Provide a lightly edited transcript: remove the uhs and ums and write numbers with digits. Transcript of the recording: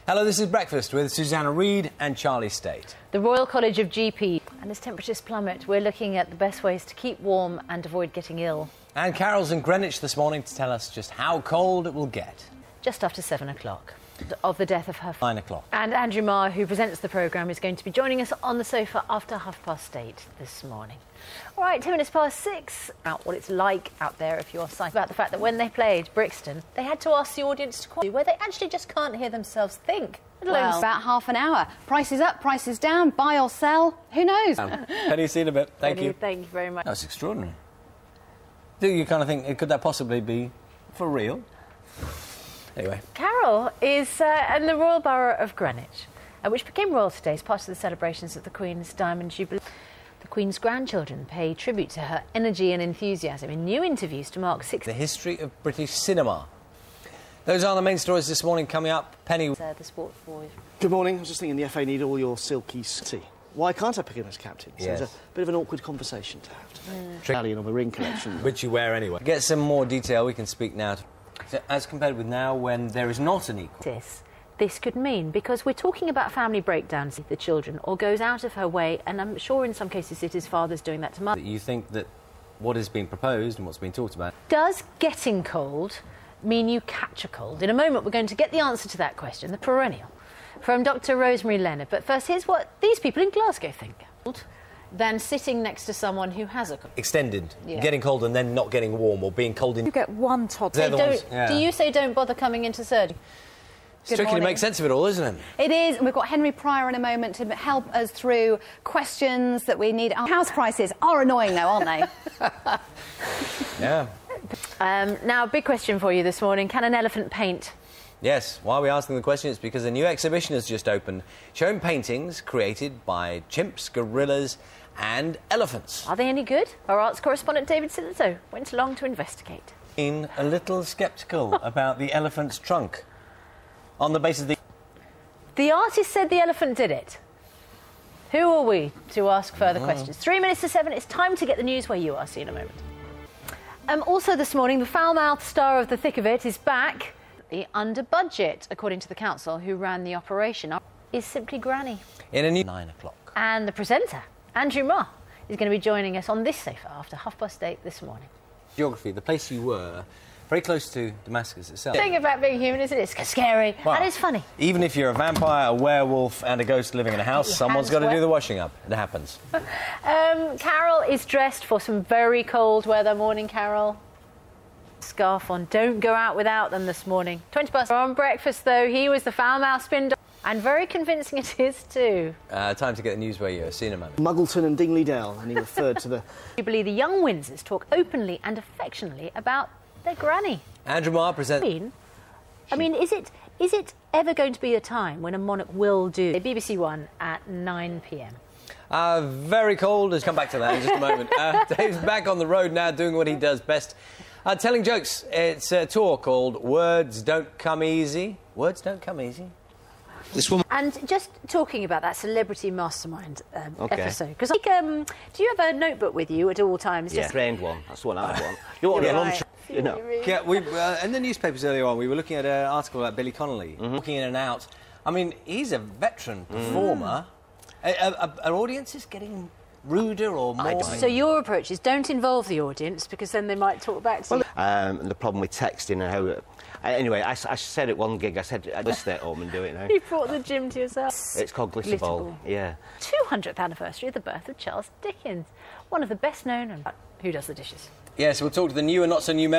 Hello, this is Breakfast with Susanna Reid and Charlie State. The Royal College of GP. And as temperatures plummet, we're looking at the best ways to keep warm and avoid getting ill. And Carol's in Greenwich this morning to tell us just how cold it will get. Just after 7 o'clock. Of the death of her 9 o'clock. And Andrew Marr, who presents the programme, is going to be joining us on the sofa after 8:30 this morning. All right, 10 minutes past 6. About what it's like out there if you're psyched about the fact that when they played Brixton, they had to ask the audience to call where they actually just can't hear themselves think. Well, about half an hour. Prices up, prices down, buy or sell, who knows? Penny, see you in a bit. Thank you. Thank you very much. That's extraordinary. Do you kind of think, could that possibly be for real? Anyway. Carol is in the Royal Borough of Greenwich, which became royal today as part of the celebrations of the Queen's Diamond Jubilee. The Queen's grandchildren pay tribute to her energy and enthusiasm in new interviews to mark the history of British cinema. Those are the main stories this morning. Coming up, Penny. The sport for you. Good morning. I was just thinking the FA need all your silky tea. Why can't I pick him as captain? So yes. There's a bit of an awkward conversation to have today. Italian of a ring collection. Which you wear anyway. Get some more detail. We can speak now. As compared with now, when there is not an equal. This could mean, because we're talking about family breakdowns with the children, or goes out of her way, and I'm sure in some cases it is fathers doing that to mothers. You think that what is being proposed and what's being talked about... Does getting cold mean you catch a cold? In a moment we're going to get the answer to that question, the perennial, from Dr Rosemary Leonard. But first, here's what these people in Glasgow think. Than sitting next to someone who has a cold. Extended, getting cold and then not getting warm, or being cold in... You get one toddler. Do you say don't bother coming into surgery? It's tricky to make sense of it all, isn't it? It is, and we've got Henry Pryor in a moment to help us through questions that we need. House prices are annoying though, aren't they? Yeah. Now, a big question for you this morning. Can an elephant paint? Yes. Why are we asking the question? It's because a new exhibition has just opened showing paintings created by chimps, gorillas and elephants. Are they any good? Our arts correspondent David Silizzo went along to investigate. Been a little sceptical about the elephant's trunk on the basis of the artist said the elephant did it. Who are we to ask further questions? 3 minutes to 7. It's time to get the news where you are. See you in a moment. Also this morning, the foul-mouthed star of The Thick of It is back. Under budget, according to the council who ran the operation, is simply Granny. In a new 9 o'clock. And the presenter, Andrew Marr, is going to be joining us on this sofa after 8:30 this morning. Geography, the place you were, very close to Damascus itself. The thing about being human is it's scary and it's funny. Even if you're a vampire, a werewolf and a ghost living in a house, someone's got to do the washing up. It happens. Carol is dressed for some very cold weather. Morning, Carol. Scarf on. Don't go out without them this morning. 20 past. On Breakfast, though, he was the foul-mouthed spin doctor. And very convincing it is, too. Time to get the news where you are. See you in a moment. Muggleton and Dingley Dell, and he referred to the... Jubilee, the young Windsors talk openly and affectionately about their granny. Andrew Marr presents... I mean, is it ever going to be a time when a monarch will do... BBC One at 9 p.m. Very cold. Let's come back to that in just a moment. Dave's back on the road now doing what he does best. Telling jokes. It's a tour called Words Don't Come Easy. Words Don't Come Easy. This woman... And just talking about that celebrity mastermind episode, because do you have a notebook with you at all times? Yeah, trained one. That's what I want. You want a lunch, you know. Yeah, we in the newspapers earlier on, we were looking at an article about Billy Connolly, walking in and out. I mean, he's a veteran performer. Are audiences getting ruder or more... So your approach is don't involve the audience, because then they might talk back to you. And the problem with texting and how... Anyway, I said at one gig, I said, I'd just stay at home and do it now. You brought the gym to yourself. It's called Glitterball, yeah. 200th anniversary of the birth of Charles Dickens, one of the best known and... Who does the dishes? Yes, we'll talk to the new and not-so-new members.